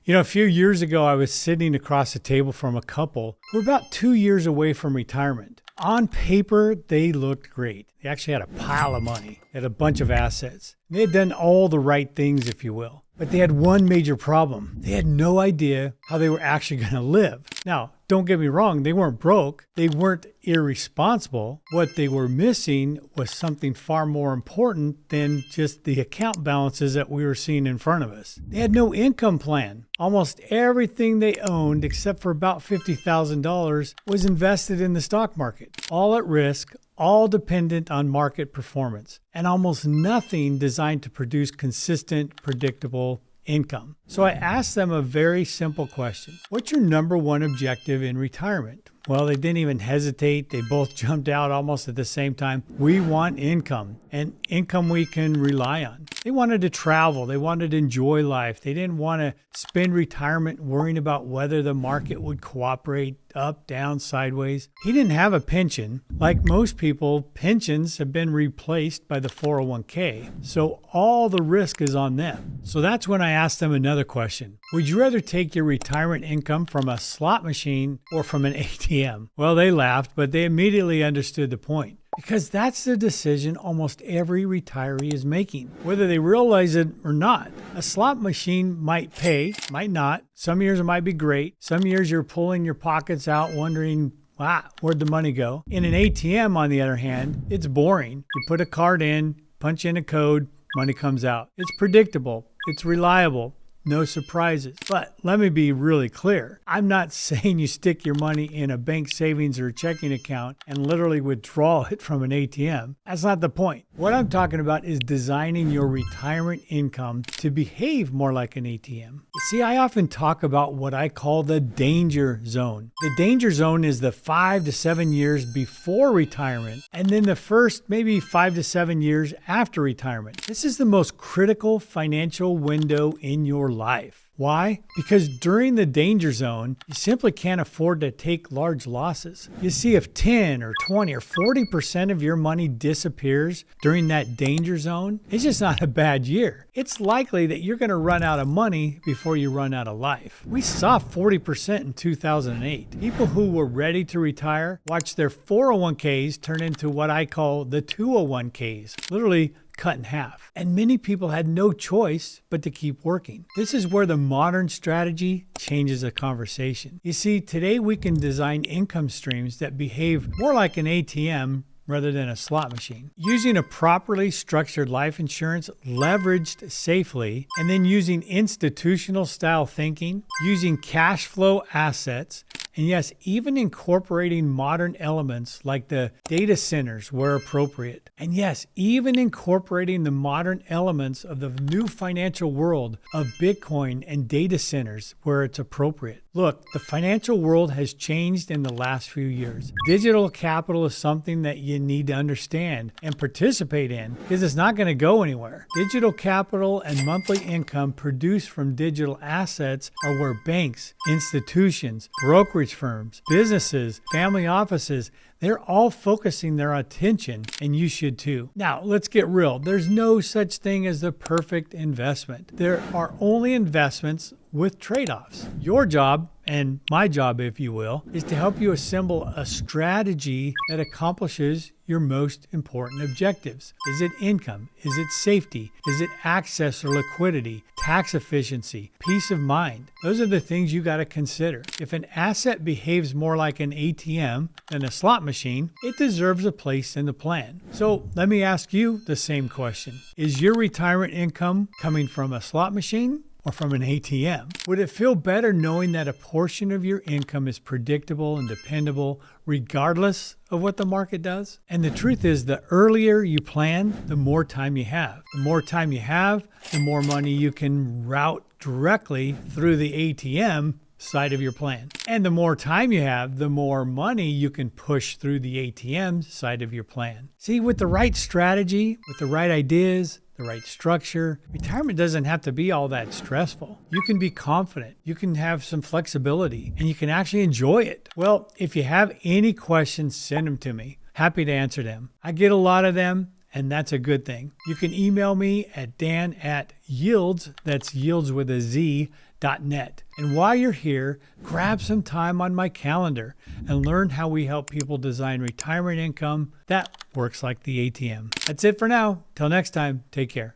A few years ago, I was sitting across the table from a couple who were about 2 years away from retirement. On paper, they looked great. They actually had a pile of money, they had a bunch of assets. They had done all the right things, if you will. But they had one major problem. They had no idea how they were actually going to live. Now, don't get me wrong, they weren't broke. They weren't irresponsible. What they were missing was something far more important than just the account balances that we were seeing in front of us. They had no income plan. Almost everything they owned, except for about $50,000, was invested in the stock market, all at risk, all dependent on market performance, and almost nothing designed to produce consistent, predictable income. So I asked them a very simple question. What's your number one objective in retirement? Well, they didn't even hesitate. They both jumped out almost at the same time. We want income, and income we can rely on. They wanted to travel. They wanted to enjoy life. They didn't want to spend retirement worrying about whether the market would cooperate up, down, sideways. He didn't have a pension. Like most people, pensions have been replaced by the 401k. So all the risk is on them. So that's when I asked them another question. Would you rather take your retirement income from a slot machine or from an ATM? Well, they laughed, but they immediately understood the point. Because that's the decision almost every retiree is making, whether they realize it or not. A slot machine might pay, might not. Some years it might be great. Some years you're pulling your pockets out wondering, where'd the money go? In an ATM, on the other hand, it's boring. You put a card in, punch in a code, money comes out. It's predictable. It's reliable. No surprises. But let me be really clear. I'm not saying you stick your money in a bank savings or a checking account and literally withdraw it from an ATM. That's not the point. What I'm talking about is designing your retirement income to behave more like an ATM. You see, I often talk about what I call the danger zone. The danger zone is the 5 to 7 years before retirement, and then the first maybe 5 to 7 years after retirement. This is the most critical financial window in your life. Why? Because during the danger zone, you simply can't afford to take large losses. You see, if 10 or 20 or 40% of your money disappears during that danger zone, it's just not a bad year. It's likely that you're going to run out of money before you run out of life. We saw 40% in 2008. People who were ready to retire watched their 401ks turn into what I call the 201ks, literally cut in half. And many people had no choice but to keep working. This is where the modern strategy changes the conversation. You see, today we can design income streams that behave more like an ATM rather than a slot machine. Using a properly structured life insurance leveraged safely, and then using institutional style thinking, using cash flow assets, and yes, even incorporating modern elements like the data centers where appropriate. And yes, even incorporating the modern elements of the new financial world of Bitcoin and data centers where it's appropriate. Look, the financial world has changed in the last few years. Digital capital is something that you need to understand and participate in because it's not going to go anywhere. Digital capital and monthly income produced from digital assets are where banks, institutions, brokerage firms, businesses, family offices, they're all focusing their attention, and you should too. Now, let's get real. There's no such thing as the perfect investment. There are only investments with trade-offs. Your job, and my job, if you will, is to help you assemble a strategy that accomplishes your most important objectives. Is it income? Is it safety? Is it access or liquidity? Tax efficiency? Peace of mind? Those are the things you got to consider. If an asset behaves more like an ATM than a slot machine, it deserves a place in the plan. So let me ask you the same question. Is your retirement income coming from a slot machine or from an ATM? Would it feel better knowing that a portion of your income is predictable and dependable regardless of what the market does? And the truth is, the earlier you plan, the more time you have. The more time you have, the more money you can route directly through the ATM side of your plan. And the more time you have, the more money you can push through the ATM side of your plan. See, with the right strategy, with the right ideas, the right structure, retirement doesn't have to be all that stressful. You can be confident, you can have some flexibility, and you can actually enjoy it. Well, if you have any questions, send them to me. Happy to answer them. I get a lot of them, and that's a good thing. You can email me at dan@yields, that's yields with a Z, retirement.net. And while you're here, grab some time on my calendar and learn how we help people design retirement income that works like the ATM. That's it for now. Till next time, take care.